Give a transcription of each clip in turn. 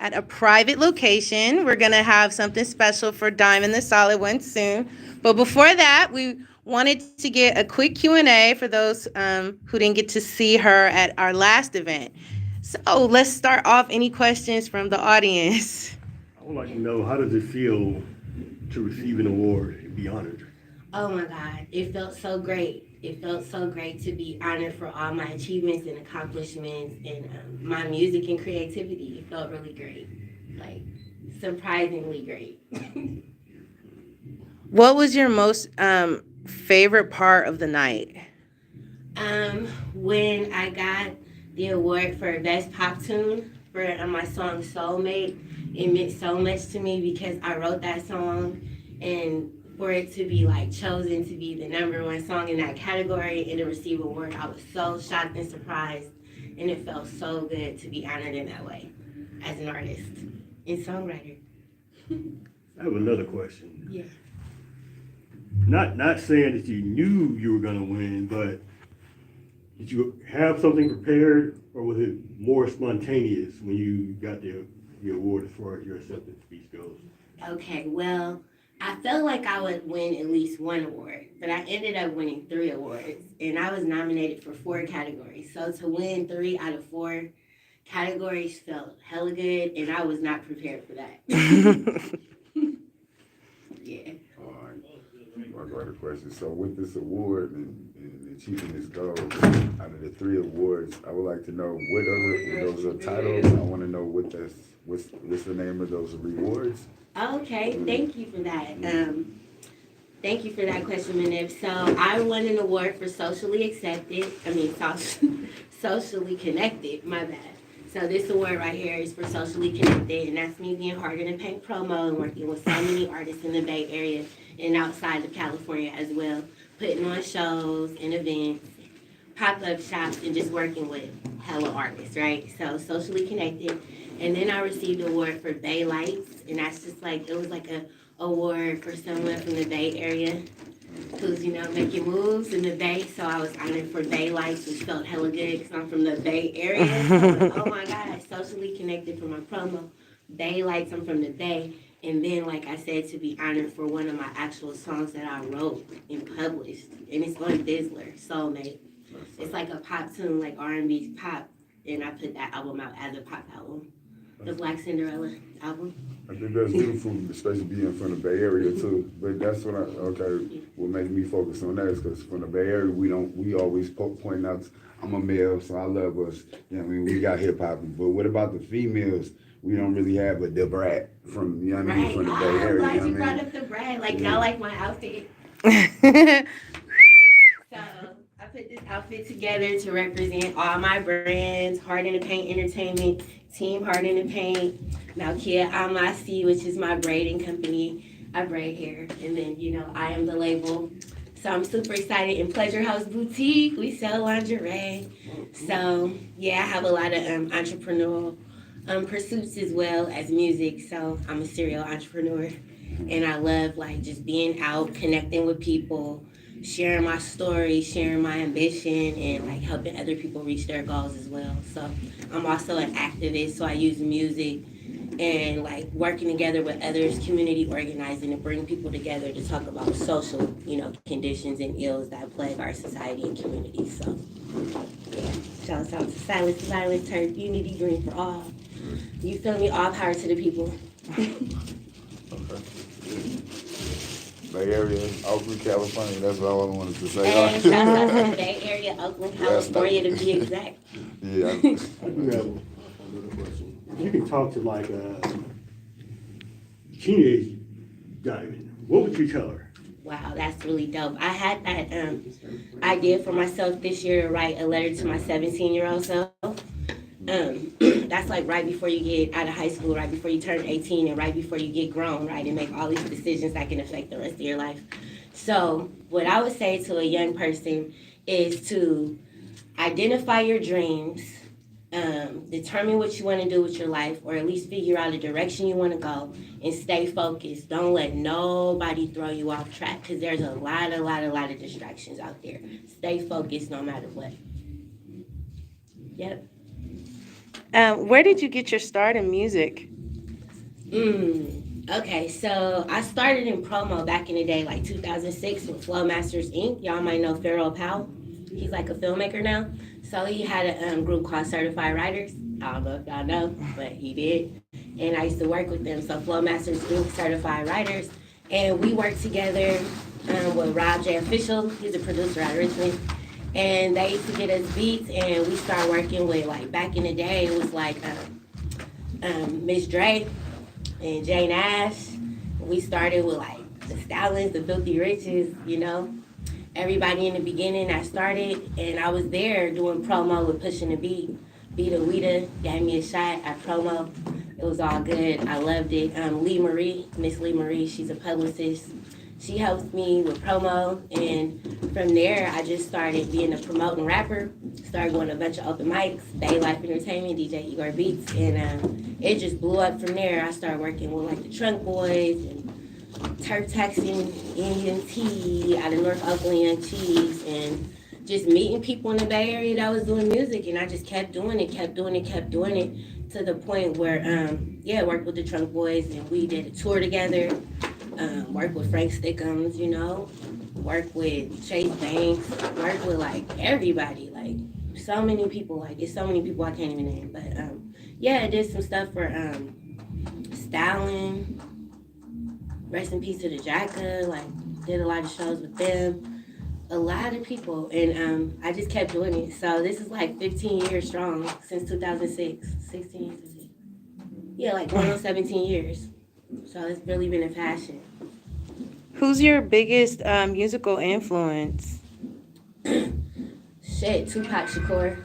at a private location. We're going to have something special for Diamond the Solid One soon. But before that, we wanted to get a quick Q&A for those who didn't get to see her at our last event. So let's start off. Any questions from the audience? I would like to know, how does it feel to receive an award and be honored? Oh my God, it felt so great. It felt so great to be honored for all my achievements and accomplishments and my music and creativity. It felt really great, like surprisingly great. What was your most favorite part of the night? When I got the award for Best Pop Tune for my song Soulmate, it meant so much to me because I wrote that song, and for it to be like chosen to be the #1 song in that category and to receive an award, I was so shocked and surprised, and it felt so good to be honored in that way as an artist and songwriter. I have another question. Yeah. Not saying that you knew you were gonna win, but did you have something prepared, or was it more spontaneous when you got the award as far as your acceptance speech goes? Okay, well, I felt like I would win at least one award, but I ended up winning 3 awards, and I was nominated for 4 categories. So to win 3 out of 4 categories felt hella good, and I was not prepared for that. Yeah. All right. I got a question. So with this award and achieving this goal, out of the 3 awards, I would like to know what other those are titles. I want to know what's the name of those rewards. Okay, thank you for that. Thank you for that question, Manib. So I won an award for socially connected, my bad. So this award right here is for socially connected, and that's me being hard in the paint promo and working with so many artists in the Bay Area and outside of California as well, putting on shows and events, pop-up shops, and just working with hella artists, right? So socially connected. And then I received an award for Bay Lights, and that's just like, it was like a award for someone from the Bay Area who's, making moves in the Bay. So I was honored for Bay Lights, which felt hella good because I'm from the Bay Area. So I was like, oh my God, I socially connected for my promo. Bay Lights, I'm from the Bay. And then, like I said, to be honored for one of my actual songs that I wrote and published. And it's on Bizzler, Soulmate. It's like a pop tune, like R&B pop. And I put that album out as a pop album. The Black Cinderella album. I think that's beautiful, especially being from the Bay Area too. But that's what makes me focus on that is because from the Bay Area, we always point out, I'm a male, so I love us. We got hip hop. But what about the females? We don't really have a the brat from, from the Bay Area. I'm glad you brought up the brat. Like, y'all like my outfit. So I put this outfit together to represent all my brands, Hard in the Paint Entertainment, Team Hard in the Paint, Malkia Amasi, which is my braiding company. I braid hair, and then, I am the label. So I'm super excited. In Pleasure House Boutique, we sell lingerie. So, yeah, I have a lot of entrepreneurial pursuits as well as music. So I'm a serial entrepreneur, and I love, just being out, connecting with people, sharing my story, sharing my ambition, and helping other people reach their goals as well. So I'm also an activist, so I use music and working together with others, community organizing to bring people together to talk about social, conditions and ills that plague our society and community. So yeah, shouts out to Silence to Violence, Turn Unity, Dream for All. You feel me? All power to the people. Okay. Bay Area, Oakland, California. That's all I wanted to say. And shout out to the Bay Area, Oakland, California, to be exact. Yeah. I do have another question. If you can talk to teenage Diamond, what would you tell her? Wow, that's really dope. I had that idea for myself this year to write a letter to my 17-year-old self. That's right before you get out of high school, right before you turn 18, and right before you get grown, right, and make all these decisions that can affect the rest of your life. So what I would say to a young person is to identify your dreams, determine what you want to do with your life, or at least figure out a direction you want to go, and stay focused. Don't let nobody throw you off track, because there's a lot of distractions out there. Stay focused no matter what. Yep. Where did you get your start in music? Okay, so I started in promo back in the day, like 2006 with Flow Masters Inc. Y'all might know Pharaoh Powell. He's like a filmmaker now. So he had a group called Certified Writers. I don't know if y'all know, but he did. And I used to work with them. So Flow Masters Inc. Certified Writers. And we worked together with Rob J. Official. He's a producer out of Richmond. And they used to get us beats, and we started working with, like, back in the day, it was like Miss Dre and Jay Nash. We started with like the Stallions, the Filthy Riches, you know. Everybody in the beginning I started, and I was there doing promo with Pushing the Beat. Vita Weta gave me a shot at promo. It was all good. I loved it. Miss Lee Marie, she's a publicist. She helps me with promo, and from there I just started being a promoting rapper. Started going to a bunch of open mics, Bay Life Entertainment, DJ Igor Beats, and it just blew up from there. I started working with like the Trunk Boys and Turk Texan, Indian T out of North Oakland, Young Chiefs, and just meeting people in the Bay Area that was doing music, and I just kept doing it to the point where, worked with the Trunk Boys, and we did a tour together. Work with Frank Stickums, you know, work with Chase Banks, work with like everybody, like so many people, like it's so many people I can't even name. But I did some stuff for Stalin, rest in peace to the Jacka, like did a lot of shows with them, a lot of people, and I just kept doing it. So this is like 15 years strong since 2006, 16, like going on 17 years. So it's really been a passion. Who's your biggest musical influence? Tupac Shakur.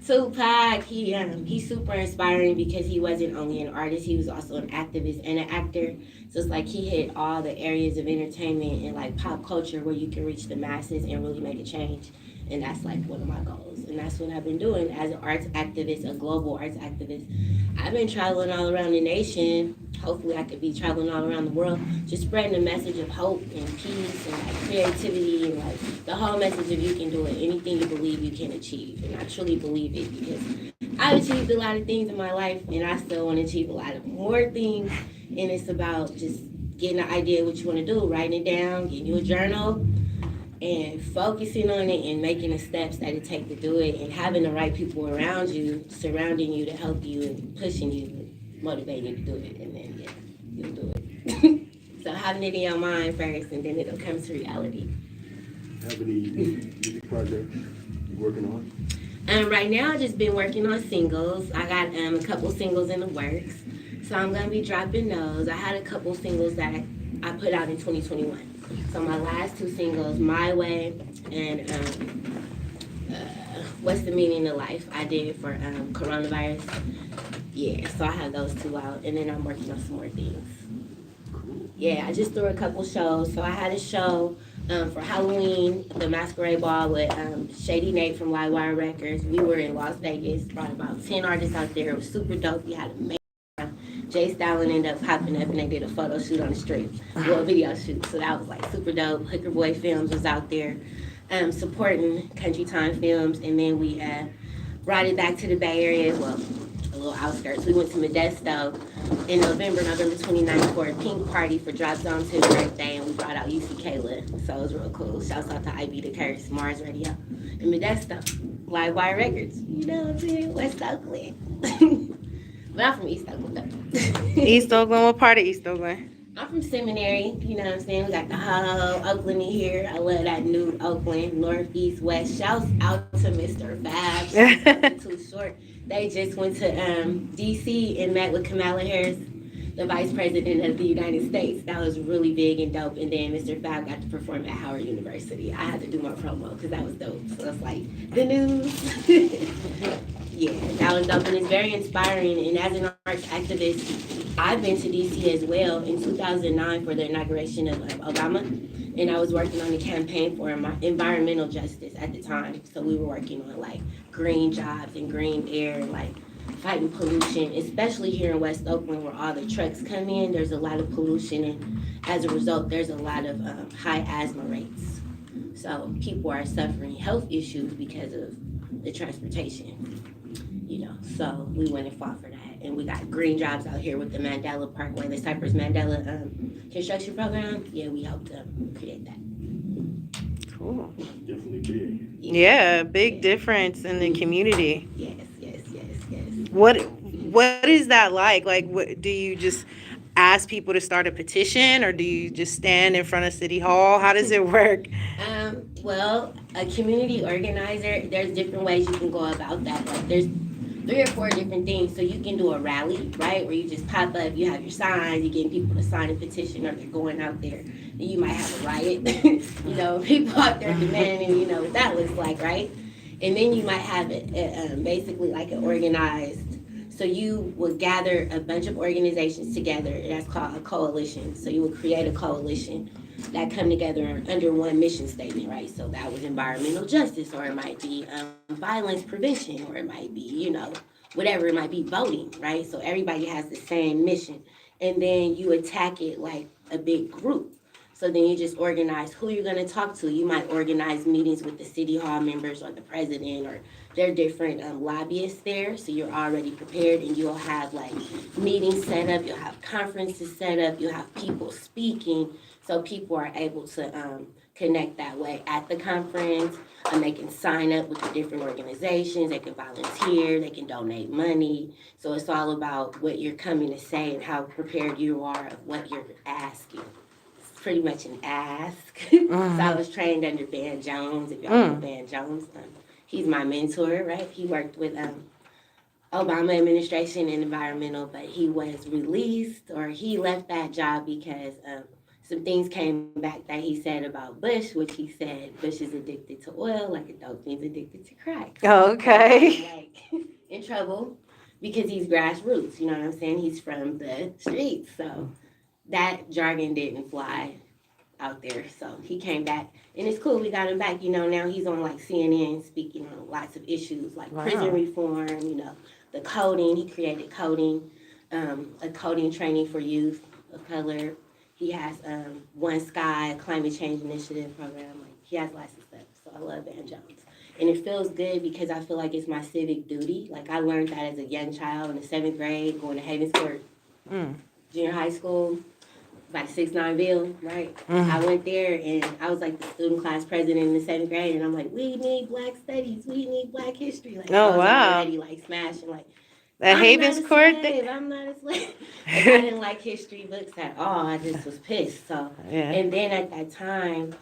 Tupac, he's super inspiring because he wasn't only an artist, he was also an activist and an actor. So it's like he hit all the areas of entertainment and like pop culture where you can reach the masses and really make a change. And that's like one of my goals. And that's what I've been doing as an arts activist, a global arts activist. I've been traveling all around the nation. Hopefully I could be traveling all around the world, just spreading the message of hope and peace and like creativity and like the whole message of you can do it. Anything you believe you can achieve. And I truly believe it because I've achieved a lot of things in my life and I still want to achieve a lot of more things. And it's about just getting an idea of what you want to do, writing it down, getting you a journal, and focusing on it and making the steps that it takes to do it and having the right people around you, surrounding you to help you and pushing you and motivating you to do it. And then, you'll do it. So having it in your mind first and then it'll come to reality. Have any music projects you're working on? Right now I've just been working on singles. I got a couple singles in the works. So I'm going to be dropping those. I had a couple singles that I put out in 2021. So my last two singles, My Way and What's the Meaning of Life, I did for coronavirus. Yeah, so I have those two out, and then I'm working on some more things. Yeah, I just threw a couple shows. So I had a show for Halloween, the Masquerade Ball with Shady Nate from Livewire Records. We were in Las Vegas, brought about 10 artists out there. It was super dope. We had a Jay Stalin ended up popping up and they did a photo shoot on the street, a video shoot. So that was like super dope. Hooker Boy Films was out there supporting Country Time Films. And then we brought it back to the Bay Area, well, a little outskirts. We went to Modesto in November 29th for a pink party for Drop Zone 2's birthday. And we brought out UC Kayla. So it was real cool. Shouts out to IB The Curse, Mars Radio, and Modesto, Livewire Records. You know what I'm saying? West Oakland. But I'm from East Oakland, though. East Oakland, what part of East Oakland? I'm from Seminary, you know what I'm saying? We got the whole Oakland in here. I love that new Oakland, north, east, west. Shouts out to Mr. Fab. Too short. They just went to D.C. and met with Kamala Harris, the Vice President of the United States. That was really big and dope. And then Mr. Fab got to perform at Howard University. I had to do my promo because that was dope. So it's like the news. Yeah, that was dope, and it's very inspiring. And as an arts activist, I've been to DC as well in 2009 for the inauguration of Obama, and I was working on the campaign for environmental justice at the time. So we were working on like green jobs and green air, and like fighting pollution, especially here in West Oakland where all the trucks come in. There's a lot of pollution, and as a result, there's a lot of high asthma rates. So people are suffering health issues because of the transportation. So we went and fought for that. And we got green jobs out here with the Mandela Parkway, the Cypress Mandela construction program. Yeah, we helped create that. Cool. Definitely big. Yeah, big difference in the community. Yes. What is that like? Like, what do you just ask people to start a petition, or do you just stand in front of City Hall? How does it work? Well, a community organizer, there's different ways you can go about that. Like, there's 3 or 4 different things. So you can do a rally, right, where you just pop up, you have your signs, you're getting people to sign a petition, or they're going out there, and you might have a riot. People out there demanding, what that looks like, right? And then you might have it basically like an organized. So you would gather a bunch of organizations together, and that's called a coalition. So you would create a coalition that come together under one mission statement, right? So that was environmental justice, or it might be violence prevention, or it might be, whatever, it might be voting, right? So everybody has the same mission. And then you attack it like a big group. So then you just organize who you're going to talk to. You might organize meetings with the city hall members or the president, or there are different lobbyists there. So you're already prepared, and you'll have like meetings set up. You'll have conferences set up. You'll have people speaking. So people are able to connect that way at the conference. They can sign up with the different organizations. They can volunteer. They can donate money. So it's all about what you're coming to say and how prepared you are of what you're asking. Pretty much an ask. So I was trained under Van Jones. If y'all know Van Jones, he's my mentor, right? He worked with Obama administration and environmental, but he was released, or he left that job because some things came back that he said about Bush, which he said Bush is addicted to oil like a dope fiend's addicted to crack. Oh, okay. So like in trouble because he's grassroots. You know what I'm saying? He's from the streets, so that jargon didn't fly out there. So he came back, and it's cool. We got him back. Now he's on like CNN speaking on lots of issues like prison reform. The coding. He created coding, a coding training for youth of color. He has One Sky, a climate change initiative program. Like, he has lots of stuff. So I love Van Jones. And it feels good because I feel like it's my civic duty. Like, I learned that as a young child in the 7th grade, going to Havens Court Junior High School, by the 6-9 bill, right? I went there, and I was like the student class president in the 7th grade, and I'm like, we need Black studies, we need Black history. Like, I was already like smashing, like, That Havens Court. I'm not a slave. Like, I didn't like history books at all. I just was pissed. So, and then at that time,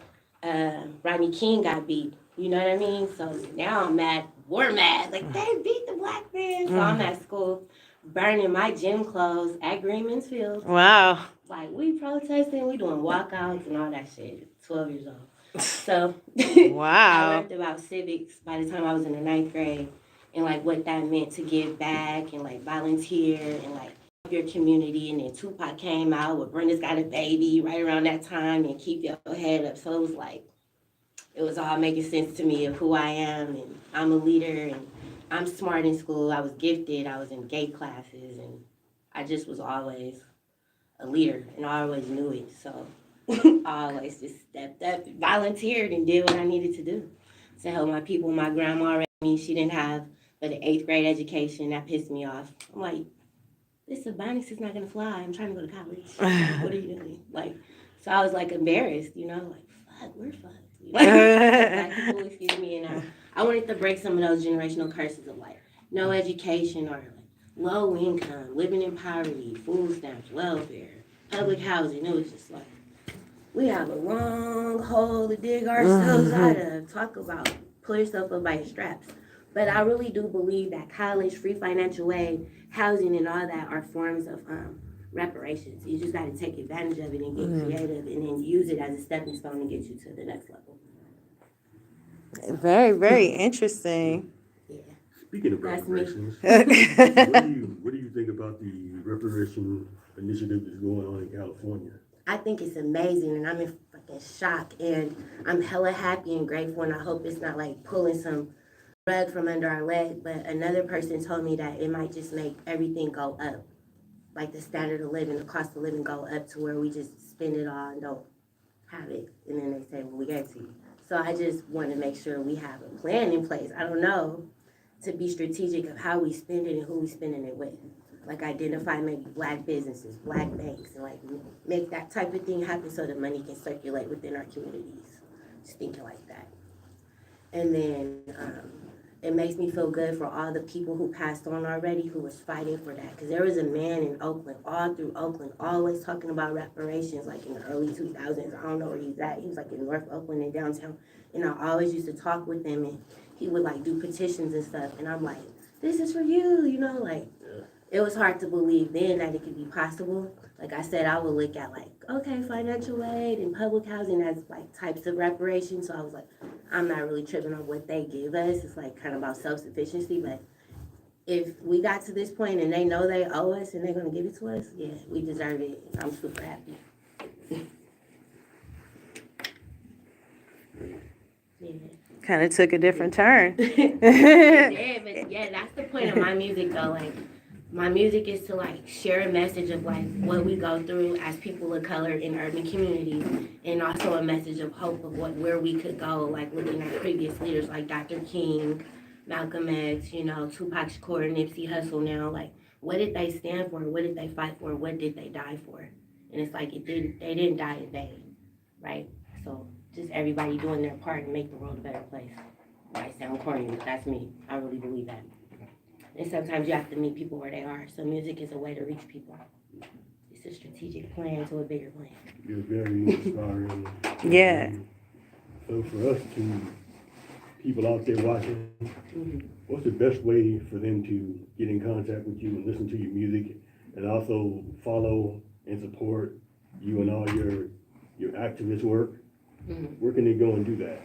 Rodney King got beat. You know what I mean? So now I'm mad. We're mad. Like, they beat the Black man. So I'm at school burning my gym clothes at Greenman's Field. Wow. Like, we protesting, we doing walkouts and all that shit. 12 years old. So wow. I learned about civics by the time I was in the 9th grade. And like what that meant to give back and like volunteer and like your community. And then Tupac came out with Brenda's Got a Baby right around that time, and Keep Your Head Up. So it was like, it was all making sense to me of who I am, and I'm a leader, and I'm smart in school. I was gifted. I was in gay classes, and I just was always a leader, and I always knew it. So I always just stepped up, volunteered, and did what I needed to do to help my people. My grandma, she didn't have but an 8th grade education. That pissed me off. I'm like, this Ebonics is not gonna fly. I'm trying to go to college. Like, what are you doing? Like, so I was like embarrassed, like, fuck, we're fucked. Like, people, excuse me, and I wanted to break some of those generational curses of like no education, or like low income, living in poverty, food stamps, welfare, public housing. It was just like, we have a long hole to dig ourselves out of. Talk about pull yourself up by your straps. But I really do believe that college, free financial aid, housing, and all that are forms of reparations. You just got to take advantage of it and get creative, and then use it as a stepping stone to get you to the next level. Very, very interesting. Yeah. Speaking of reparations, what do you think about the reparation initiative that's going on in California? I think it's amazing, and I'm in fucking shock, and I'm hella happy and grateful, and I hope it's not like pulling some rug from under our leg. But another person told me that it might just make everything go up, like the standard of living, the cost of living go up to where we just spend it all and don't have it, and then they say, well, we gave it to you. So I just want to make sure we have a plan in place. I don't know, to be strategic of how we spend it and who we spending it with. Like identify maybe Black businesses, Black banks, and like make that type of thing happen so the money can circulate within our communities. Just thinking like that. And then it makes me feel good for all the people who passed on already who was fighting for that. Because there was a man in Oakland, all through Oakland, always talking about reparations, like in the early 2000s. I don't know where he's at. He was like in North Oakland and downtown. And I always used to talk with him, and he would like do petitions and stuff. And I'm like, this is for you, you know, like. It was hard to believe then that it could be possible. Like I said, I would look at like, okay, financial aid and public housing as like types of reparations. So I was like, I'm not really tripping on what they give us. It's like kind of about self-sufficiency. But if we got to this point and they know they owe us and they're going to give it to us, yeah, we deserve it. I'm super happy. Yeah. Kind of took a different turn. Yeah, but yeah, that's the point of my music though. Like, my music is to like share a message of like what we go through as people of color in urban communities, and also a message of hope of where we could go, like looking at previous leaders like Dr. King, Malcolm X, you know, Tupac Shakur, Nipsey Hussle now. Like, what did they stand for? What did they fight for? What did they die for? And it's like they didn't die in vain, right? So just everybody doing their part and make the world a better place. Might sound corny, but that's me. I really believe that. And sometimes you have to meet people where they are. So music is a way to reach people. It's a strategic plan to a bigger plan. You're very inspiring. Yeah. So for us people out there watching, what's the best way for them to get in contact with you and listen to your music, and also follow and support you and all your activist work? Where can they go and do that?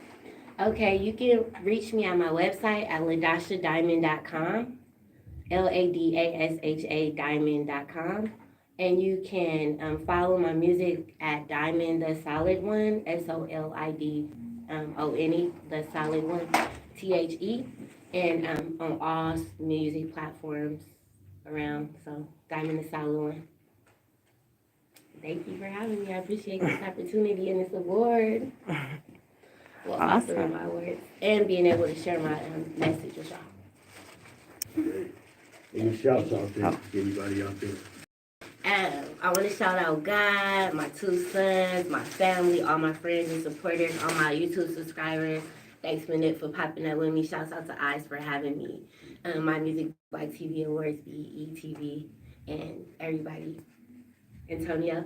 Okay, you can reach me on my website at ladashadiamond.com, LADASHA diamond.com. And you can follow my music at Diamond the Solid One, SOLIDONE, the Solid One, THE, and on all music platforms around. So Diamond the Solid One. Thank you for having me. I appreciate this opportunity and this award. Well, Awesome. my awards and being able to share my message with y'all. Great. Any shouts out there? Anybody out there? I want to shout out God, my 2 sons, my family, all my friends and supporters, all my YouTube subscribers. Thanks, Manette, for popping up with me. Shouts out to Eyes for having me. My Music Black TV Awards, BETV, and everybody. Antonio.